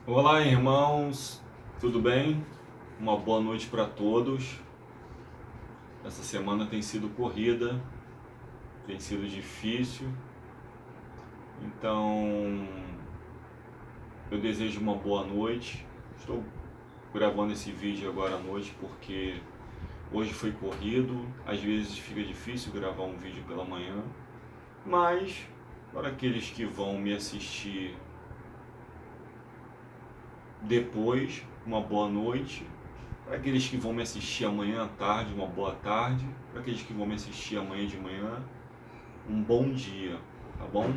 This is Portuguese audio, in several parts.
Olá, irmãos, tudo bem? Uma boa noite para todos. Essa semana tem sido corrida, tem sido difícil, então eu desejo uma boa noite. Estou gravando esse vídeo agora à noite porque hoje foi corrido, às vezes fica difícil gravar um vídeo pela manhã, mas para aqueles que vão me assistir depois, uma boa noite. Para aqueles que vão me assistir amanhã à tarde, uma boa tarde. Para aqueles que vão me assistir amanhã de manhã, um bom dia, tá bom?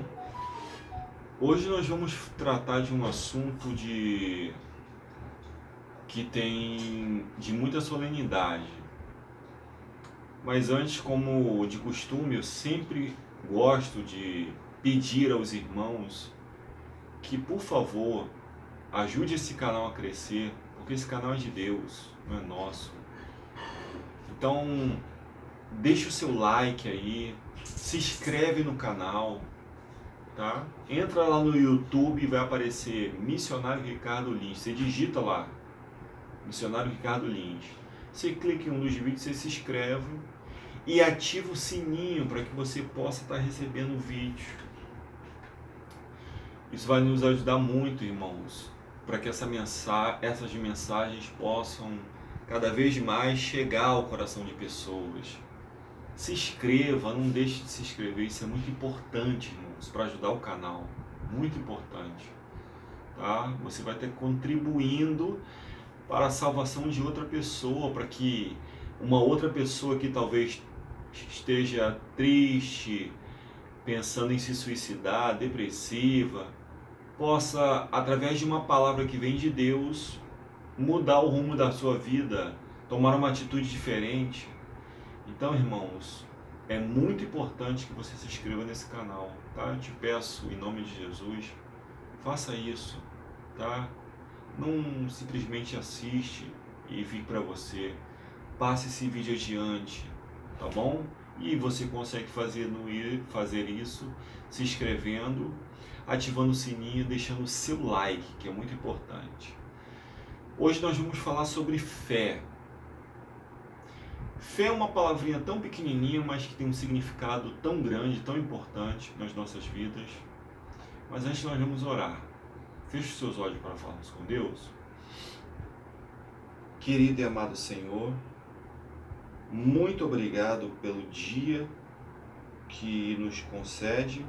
Hoje nós vamos tratar de um assunto que tem de muita solenidade. Mas antes, como de costume, eu sempre gosto de pedir aos irmãos que, por favor, ajude esse canal a crescer, porque esse canal é de Deus, não é nosso. Então, deixa o seu like aí, se inscreve no canal, tá? Entra lá no YouTube e vai aparecer Missionário Ricardo Lins. Você digita lá, Missionário Ricardo Lins. Você clica em um dos vídeos, você se inscreve e ativa o sininho para que você possa estar recebendo vídeos. Isso vai nos ajudar muito, irmãos, para que essas mensagens possam cada vez mais chegar ao coração de pessoas. Se inscreva, não deixe de se inscrever, isso é muito importante, irmãos, para ajudar o canal, muito importante, tá? Você vai estar contribuindo para a salvação de outra pessoa, para que uma outra pessoa que talvez esteja triste, pensando em se suicidar, depressiva, possa, através de uma palavra que vem de Deus, mudar o rumo da sua vida, tomar uma atitude diferente. Então, irmãos, é muito importante que você se inscreva nesse canal, tá? Eu te peço, em nome de Jesus, faça isso, tá? Não simplesmente assiste e fique para você. Passe esse vídeo adiante, tá bom? E você consegue fazer isso se inscrevendo, ativando o sininho, deixando o seu like, que é muito importante. Hoje nós vamos falar sobre fé. Fé é uma palavrinha tão pequenininha, mas que tem um significado tão grande, tão importante nas nossas vidas. Mas antes nós vamos orar. Feche os seus olhos para falarmos com Deus. Querido e amado Senhor, muito obrigado pelo dia que nos concede,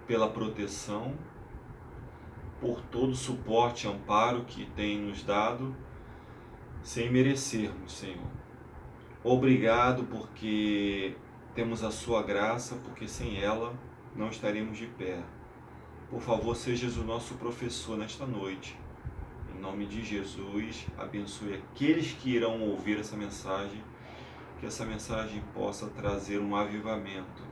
pela proteção, por todo o suporte e amparo que tem nos dado, sem merecermos, Senhor. Obrigado porque temos a sua graça, porque sem ela não estaremos de pé. Por favor, sejas o nosso professor nesta noite. Em nome de Jesus, abençoe aqueles que irão ouvir essa mensagem, que essa mensagem possa trazer um avivamento.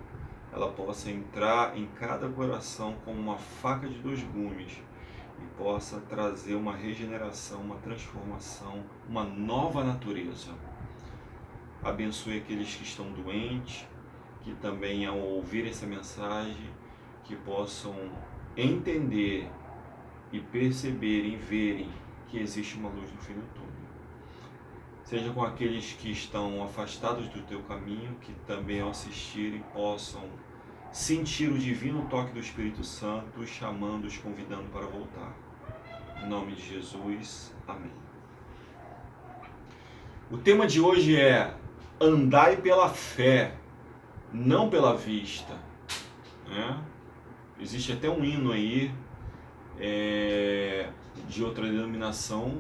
Ela possa entrar em cada coração como uma faca de dois gumes e possa trazer uma regeneração, uma transformação, uma nova natureza. Abençoe aqueles que estão doentes, que também ao ouvir essa mensagem, que possam entender e perceberem e verem que existe uma luz no fim do túnel. Seja com aqueles que estão afastados do teu caminho, que também ao assistirem possam sentir o divino toque do Espírito Santo, os chamando, os convidando para voltar. Em nome de Jesus, amém. O tema de hoje é: andai pela fé, não pela vista. Existe até um hino aí de outra denominação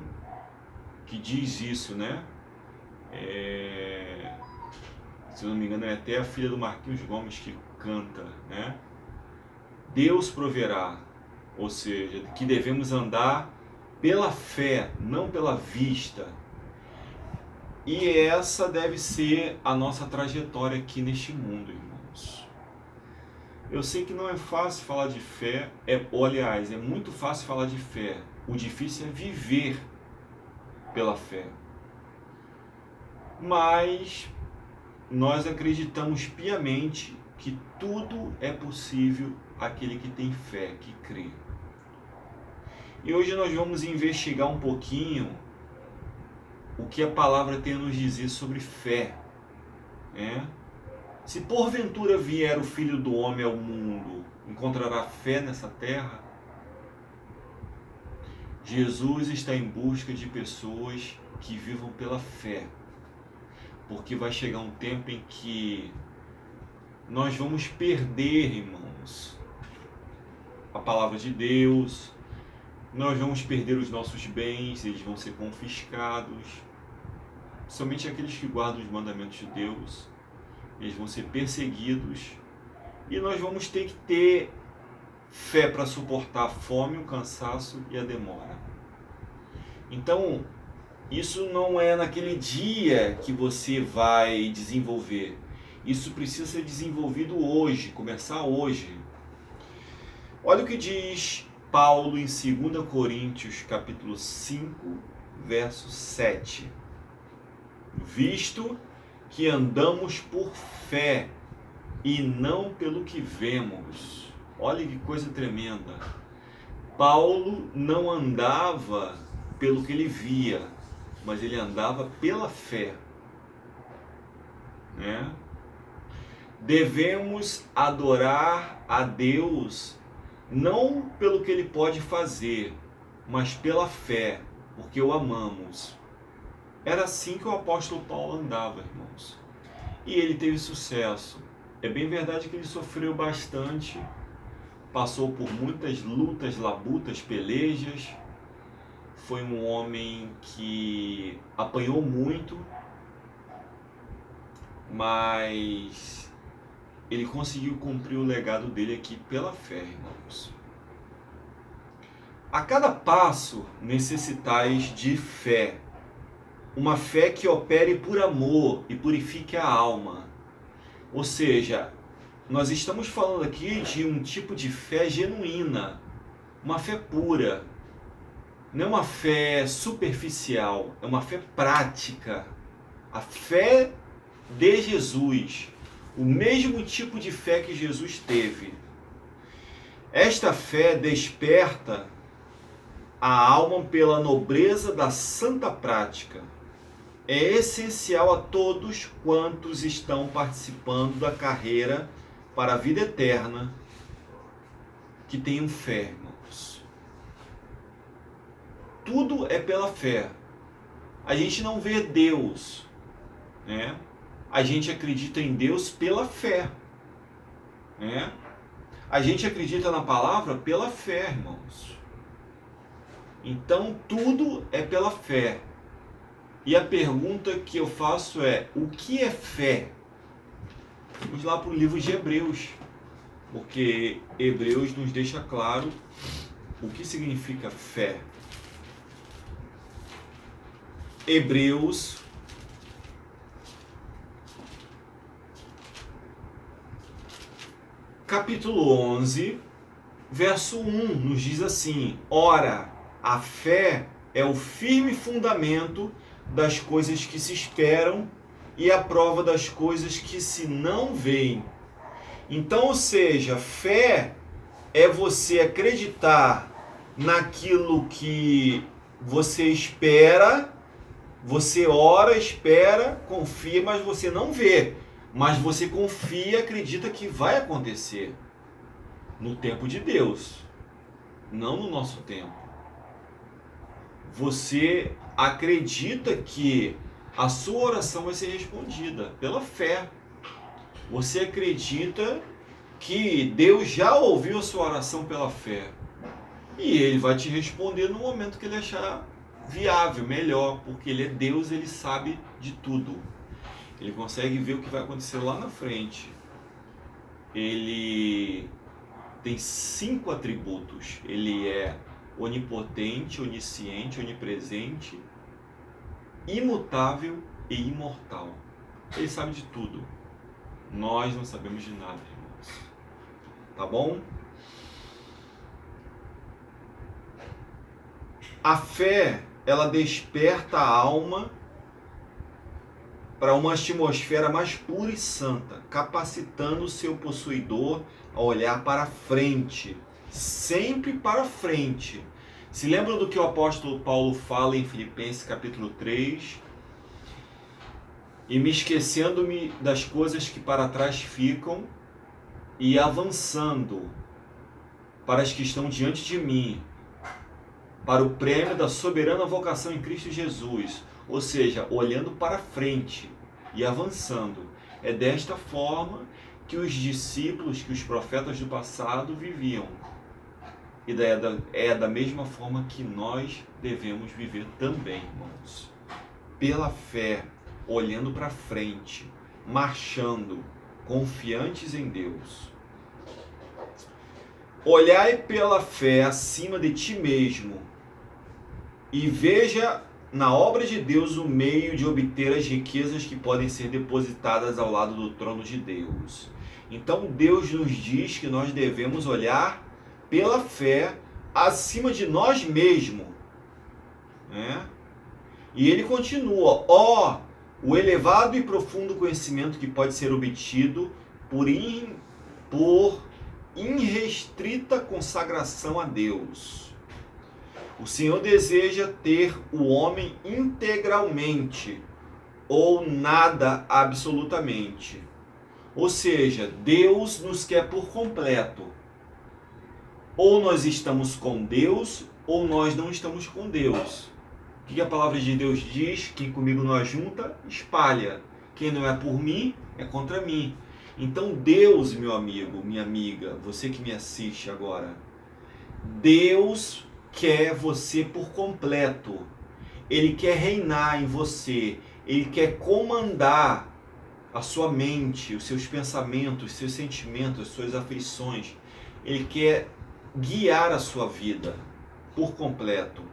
que diz isso, né? Se eu não me engano, é até a filha do Marquinhos Gomes que canta, né? Deus proverá, ou seja, que devemos andar pela fé, não pela vista. E essa deve ser a nossa trajetória aqui neste mundo, irmãos. Eu sei que não é fácil falar de fé, aliás, é muito fácil falar de fé. O difícil é viver pela fé. Mas nós acreditamos piamente que tudo é possível àquele que tem fé, que crê. E hoje nós vamos investigar um pouquinho o que a palavra tem a nos dizer sobre fé, né? Se porventura vier o Filho do Homem ao mundo, encontrará fé nessa terra? Jesus está em busca de pessoas que vivam pela fé, porque vai chegar um tempo em que nós vamos perder, irmãos, a palavra de Deus, nós vamos perder os nossos bens, eles vão ser confiscados, somente aqueles que guardam os mandamentos de Deus, eles vão ser perseguidos, e nós vamos ter que ter fé para suportar a fome, o cansaço e a demora. Então, isso não é naquele dia que você vai desenvolver. Isso precisa ser desenvolvido hoje, começar hoje. Olha o que diz Paulo em 2 Coríntios, capítulo 5, verso 7. Visto que andamos por fé e não pelo que vemos. Olha que coisa tremenda. Paulo não andava pelo que ele via, mas ele andava pela fé, né? Devemos adorar a Deus não pelo que ele pode fazer, mas pela fé, porque o amamos. Era assim que o apóstolo Paulo andava, irmãos. E ele teve sucesso. É bem verdade que ele sofreu bastante, passou por muitas lutas, labutas, pelejas. Foi um homem que apanhou muito, mas ele conseguiu cumprir o legado dele aqui pela fé, irmãos. A cada passo necessitais de fé, uma fé que opere por amor e purifique a alma. Ou seja, nós estamos falando aqui de um tipo de fé genuína, uma fé pura. Não é uma fé superficial, é uma fé prática. A fé de Jesus, o mesmo tipo de fé que Jesus teve. Esta fé desperta a alma pela nobreza da santa prática. É essencial a todos quantos estão participando da carreira para a vida eterna que tenham fé, irmãos. Tudo é pela fé. A gente não vê Deus, né? A gente acredita em Deus pela fé, né? A gente acredita na palavra pela fé, irmãos. Então tudo é pela fé. E a pergunta que eu faço é: o que é fé? Vamos lá para o livro de Hebreus, porque Hebreus nos deixa claro o que significa fé. Hebreus, capítulo 11, verso 1, nos diz assim: ora, a fé é o firme fundamento das coisas que se esperam e a prova das coisas que se não veem. Então, ou seja, fé é você acreditar naquilo que você espera. Você ora, espera, confia, mas você não vê. Mas você confia e acredita que vai acontecer no tempo de Deus, não no nosso tempo. Você acredita que a sua oração vai ser respondida pela fé. Você acredita que Deus já ouviu a sua oração pela fé. E Ele vai te responder no momento que Ele achar viável, melhor, porque Ele é Deus, Ele sabe de tudo. Ele consegue ver o que vai acontecer lá na frente. Ele tem 5 atributos. Ele é onipotente, onisciente, onipresente, imutável e imortal. Ele sabe de tudo. Nós não sabemos de nada, irmãos. Tá bom? A fé, ela desperta a alma para uma atmosfera mais pura e santa, capacitando o seu possuidor a olhar para frente, sempre para frente, Se lembram do que o apóstolo Paulo fala em Filipenses capítulo 3? E me esquecendo-me das coisas que para trás ficam e avançando para as que estão diante de mim, para o prêmio da soberana vocação em Cristo Jesus. Ou seja, olhando para frente e avançando. É desta forma que os discípulos, que os profetas do passado viviam. E é da mesma forma que nós devemos viver também, irmãos. Pela fé, olhando para frente, marchando, confiantes em Deus. Olhai pela fé acima de ti mesmo e veja na obra de Deus o meio de obter as riquezas que podem ser depositadas ao lado do trono de Deus. Então Deus nos diz que nós devemos olhar pela fé acima de nós mesmos, né? E ele continua: o elevado e profundo conhecimento que pode ser obtido por irrestrita consagração a Deus. O Senhor deseja ter o homem integralmente, ou nada absolutamente. Ou seja, Deus nos quer por completo. Ou nós estamos com Deus, ou nós não estamos com Deus. O que a palavra de Deus diz? Quem comigo não ajunta, espalha. Quem não é por mim, é contra mim. Então Deus, meu amigo, minha amiga, você que me assiste agora, Deus quer você por completo. Ele quer reinar em você. Ele quer comandar a sua mente, os seus pensamentos, os seus sentimentos, as suas afeições. Ele quer guiar a sua vida por completo.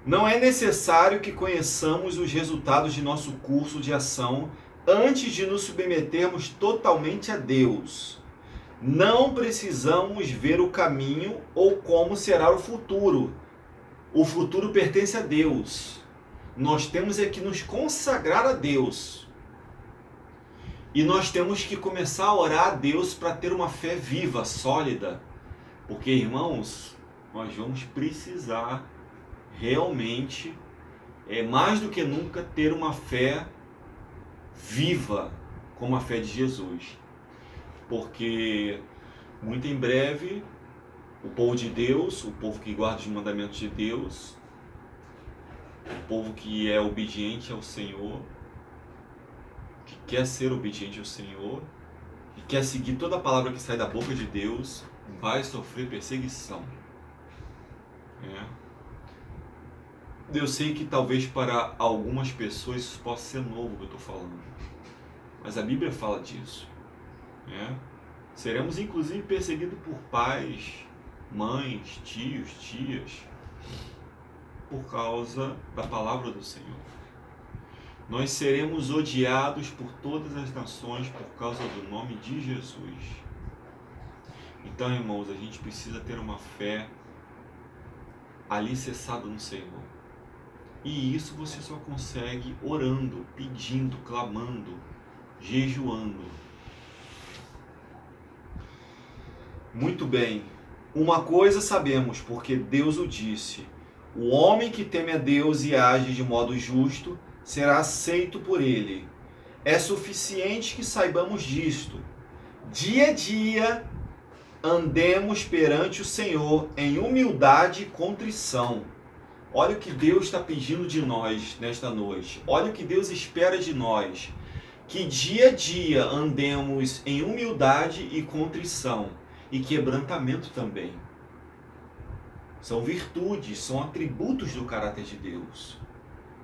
Não é necessário que conheçamos os resultados de nosso curso de ação antes de nos submetermos totalmente a Deus. Não precisamos ver o caminho ou como será o futuro. O futuro pertence a Deus. Nós temos é que nos consagrar a Deus. E nós temos que começar a orar a Deus para ter uma fé viva, sólida. Porque, irmãos, nós vamos precisar realmente, mais do que nunca, ter uma fé viva como a fé de Jesus. Porque muito em breve o povo de Deus, o povo que guarda os mandamentos de Deus, o povo que é obediente ao Senhor, que quer ser obediente ao Senhor e quer seguir toda a palavra que sai da boca de Deus, vai sofrer perseguição. Eu sei que talvez para algumas pessoas isso possa ser novo que eu estou falando, mas a Bíblia fala disso. Seremos inclusive perseguidos por pais, mães, tios, tias, por causa da palavra do Senhor. Nós seremos odiados por todas as nações por causa do nome de Jesus. Então, irmãos, a gente precisa ter uma fé alicerçada no Senhor. E isso você só consegue orando, pedindo, clamando, jejuando. Muito bem. Uma coisa sabemos, porque Deus o disse: o homem que teme a Deus e age de modo justo será aceito por ele. É suficiente que saibamos disto. Dia a dia andemos perante o Senhor em humildade e contrição. Olha o que Deus está pedindo de nós nesta noite. Olha o que Deus espera de nós. Que dia a dia andemos em humildade e contrição. E quebrantamento também. São virtudes, são atributos do caráter de Deus.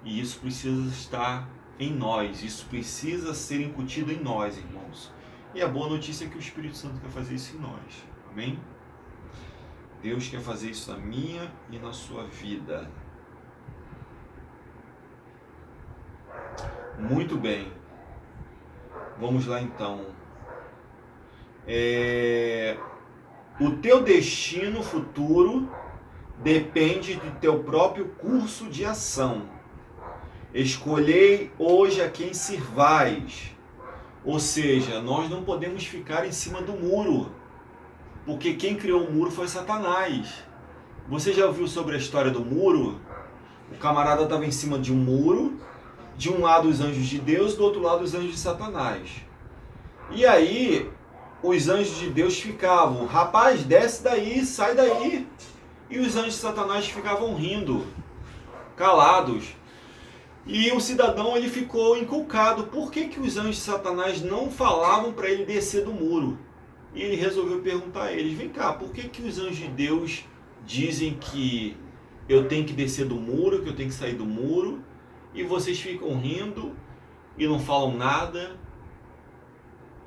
E isso precisa estar em nós. Isso precisa ser incutido em nós, irmãos. E a boa notícia é que o Espírito Santo quer fazer isso em nós. Amém? Deus quer fazer isso na minha e na sua vida. Muito bem. Vamos lá então. O teu destino futuro depende do teu próprio curso de ação. Escolhei hoje a quem sirvais. Ou seja, nós não podemos ficar em cima do muro. Porque quem criou o muro foi Satanás. Você já ouviu sobre a história do muro? O camarada estava em cima de um muro, de um lado os anjos de Deus, do outro lado os anjos de Satanás. E aí, os anjos de Deus ficavam, rapaz, desce daí, sai daí. E os anjos de Satanás ficavam rindo, calados. E o cidadão ele ficou inculcado. Por que os anjos de Satanás não falavam para ele descer do muro? E ele resolveu perguntar a eles, vem cá, por que os anjos de Deus dizem que eu tenho que descer do muro, que eu tenho que sair do muro, e vocês ficam rindo e não falam nada?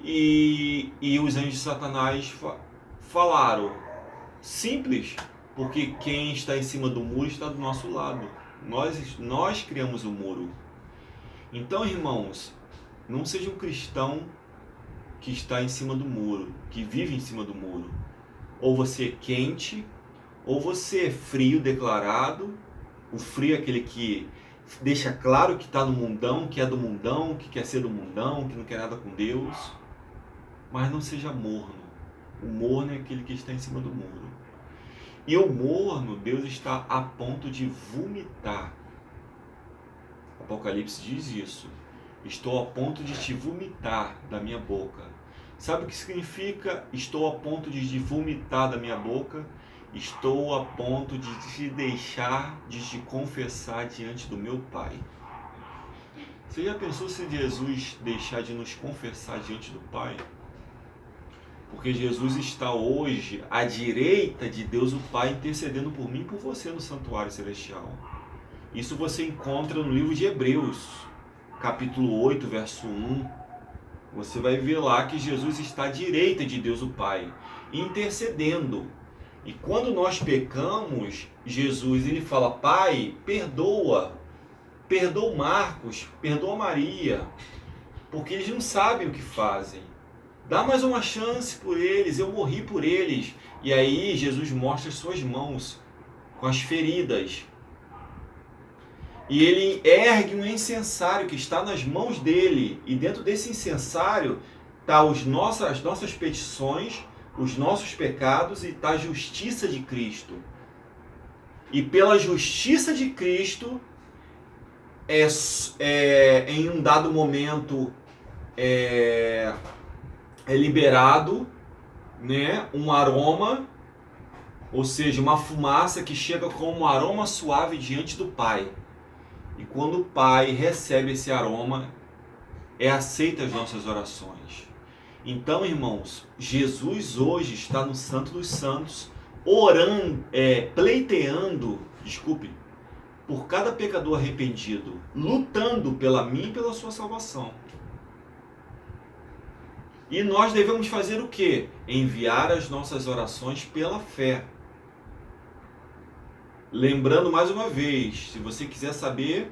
E os anjos de Satanás falaram, simples, porque quem está em cima do muro está do nosso lado. Nós criamos o muro. Então, irmãos, não seja um cristão que está em cima do muro, que vive em cima do muro. Ou você é quente, ou você é frio declarado. O frio é aquele que deixa claro que está no mundão, que é do mundão, que quer ser do mundão, que não quer nada com Deus. Mas não seja morno. O morno é aquele que está em cima do muro. E o morno, Deus está a ponto de vomitar. Apocalipse diz isso. Estou a ponto de te vomitar da minha boca. Sabe o que significa? Estou a ponto de te vomitar da minha boca. Estou a ponto de te deixar, de te confessar diante do meu Pai. Você já pensou se Jesus deixar de nos confessar diante do Pai? Porque Jesus está hoje à direita de Deus o Pai, intercedendo por mim e por você no santuário celestial. Isso você encontra no livro de Hebreus, capítulo 8, verso 1. Você vai ver lá que Jesus está à direita de Deus o Pai, intercedendo. E quando nós pecamos, Jesus ele fala, Pai, perdoa Marcos, perdoa Maria, porque eles não sabem o que fazem. Dá mais uma chance por eles, eu morri por eles. E aí Jesus mostra as suas mãos com as feridas. E ele ergue um incensário que está nas mãos dele. E dentro desse incensário está as nossas petições, os nossos pecados e está a justiça de Cristo. E pela justiça de Cristo, em um dado momento, é liberado, né, um aroma, ou seja, uma fumaça que chega como um aroma suave diante do Pai. E quando o Pai recebe esse aroma, aceita as nossas orações. Então, irmãos, Jesus hoje está no Santo dos Santos, orando, pleiteando, por cada pecador arrependido, lutando pela minha e pela sua salvação. E nós devemos fazer o quê? Enviar as nossas orações pela fé. Lembrando mais uma vez, se você quiser saber,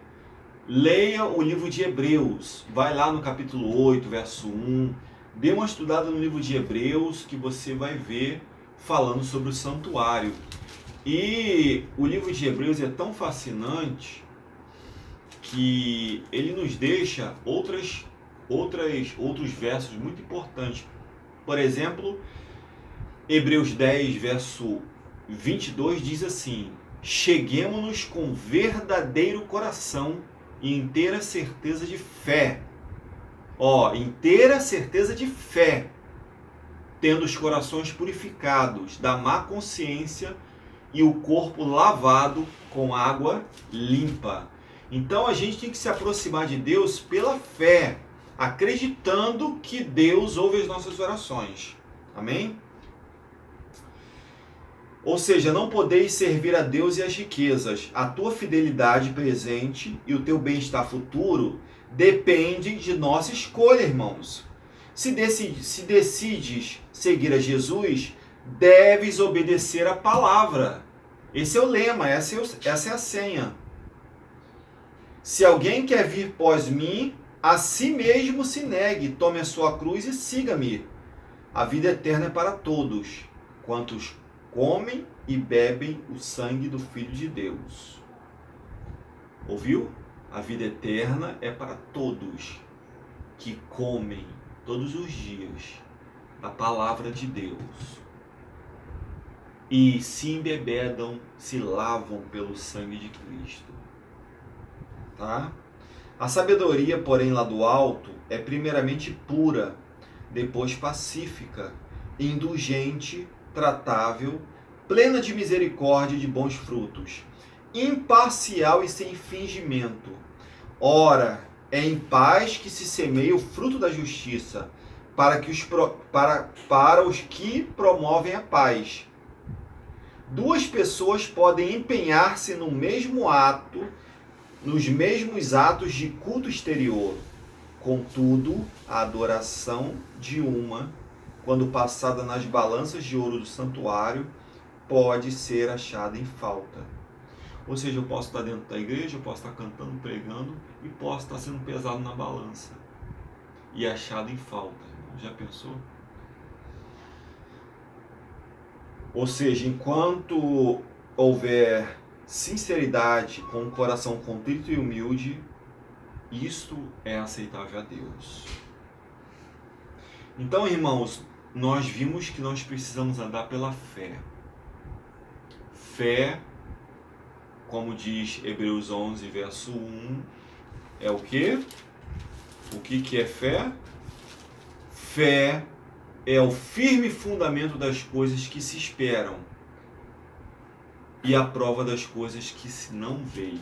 leia o livro de Hebreus. Vai lá no capítulo 8, verso 1. Dê uma estudada no livro de Hebreus que você vai ver falando sobre o santuário. E o livro de Hebreus é tão fascinante que ele nos deixa outros versos muito importantes. Por exemplo, Hebreus 10, verso 22 diz assim: cheguemo-nos com verdadeiro coração e inteira certeza de fé. Inteira certeza de fé, tendo os corações purificados da má consciência e o corpo lavado com água limpa. Então a gente tem que se aproximar de Deus pela fé, acreditando que Deus ouve as nossas orações. Amém? Ou seja, não podeis servir a Deus e as riquezas. A tua fidelidade presente e o teu bem-estar futuro dependem de nossa escolha, irmãos. Se decides seguir a Jesus, deves obedecer a palavra. Esse é o lema, essa é a senha. Se alguém quer vir após mim, a si mesmo se negue, tome a sua cruz e siga-me. A vida eterna é para todos, quantos comem e bebem o sangue do Filho de Deus. Ouviu? A vida eterna é para todos que comem todos os dias da palavra de Deus. e se embebedam, se lavam pelo sangue de Cristo. Tá? A sabedoria, porém, lá do alto, é primeiramente pura, depois pacífica, indulgente, tratável, plena de misericórdia e de bons frutos, imparcial e sem fingimento. Ora, é em paz que se semeia o fruto da justiça, para os que promovem a paz. Duas pessoas podem empenhar-se no mesmo ato, nos mesmos atos de culto exterior. Contudo, a adoração de uma, quando passada nas balanças de ouro do santuário, pode ser achada em falta. Ou seja, eu posso estar dentro da igreja, eu posso estar cantando, pregando e posso estar sendo pesado na balança e achado em falta. Já pensou? Ou seja, enquanto houver sinceridade com o coração contrito e humilde, isto é aceitável a Deus. Então, irmãos, nós vimos que nós precisamos andar pela fé. Fé, como diz Hebreus 11, verso 1, é o quê? O que é fé? Fé é o firme fundamento das coisas que se esperam e a prova das coisas que se não veem.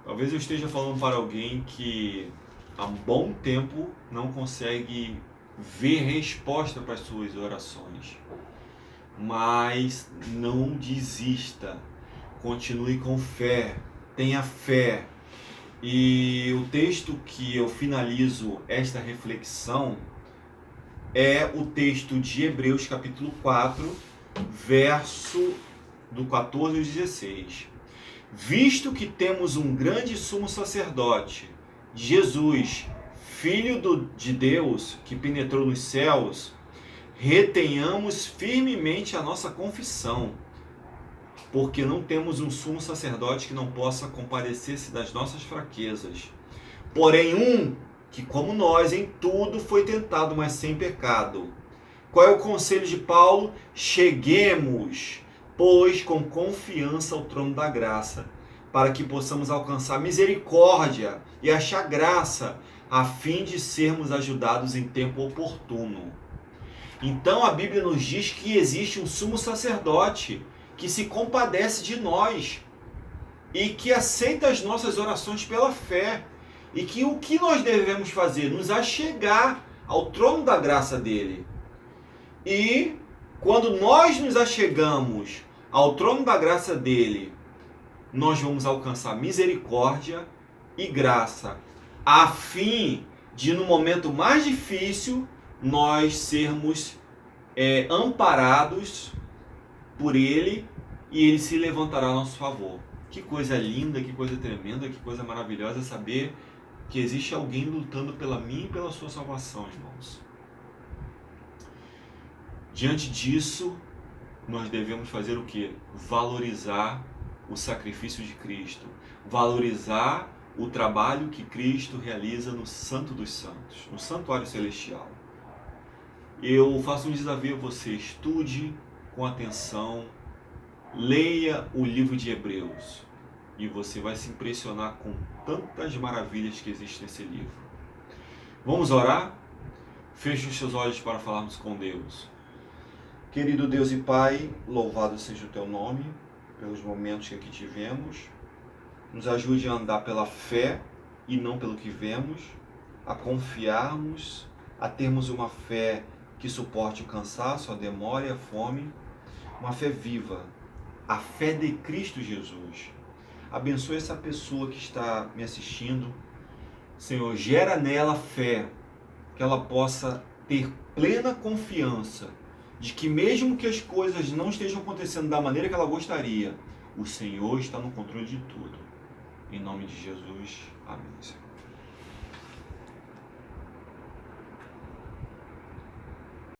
Talvez eu esteja falando para alguém que há um bom tempo não consegue ver resposta para as suas orações. Mas não desista, continue com fé, tenha fé. E o texto que eu finalizo esta reflexão é o texto de Hebreus capítulo 4, verso do 14 ao 16. Visto que temos um grande sumo sacerdote, Jesus, Filho de Deus, que penetrou nos céus, retenhamos firmemente a nossa confissão, porque não temos um sumo sacerdote que não possa compadecer-se das nossas fraquezas, porém um que, como nós, em tudo foi tentado, mas sem pecado. Qual é o conselho de Paulo? Cheguemos, pois, com confiança ao trono da graça, para que possamos alcançar misericórdia e achar graça, a fim de sermos ajudados em tempo oportuno. Então a Bíblia nos diz que existe um sumo sacerdote que se compadece de nós e que aceita as nossas orações pela fé. E que o que nós devemos fazer? Nos achegar ao trono da graça dele. E quando nós nos achegamos ao trono da graça dele, nós vamos alcançar misericórdia e graça, a fim de, no momento mais difícil, nós sermos amparados por ele e ele se levantará a nosso favor. Que coisa linda, que coisa tremenda, que coisa maravilhosa saber que existe alguém lutando pela minha e pela sua salvação, irmãos. Diante disso, nós devemos fazer o quê? Valorizar o sacrifício de Cristo, valorizar o trabalho que Cristo realiza no Santo dos Santos, no Santuário Celestial. Eu faço um desafio a você: estude com atenção, leia o livro de Hebreus e você vai se impressionar com tantas maravilhas que existem nesse livro. Vamos orar? Feche os seus olhos para falarmos com Deus. Querido Deus e Pai, louvado seja o teu nome pelos momentos que aqui tivemos. Nos ajude a andar pela fé e não pelo que vemos, a confiarmos, a termos uma fé que suporte o cansaço, a demora e a fome, uma fé viva, a fé de Cristo Jesus. Abençoe essa pessoa que está me assistindo. Senhor, gera nela fé, que ela possa ter plena confiança de que mesmo que as coisas não estejam acontecendo da maneira que ela gostaria, o Senhor está no controle de tudo. Em nome de Jesus, amém, Senhor.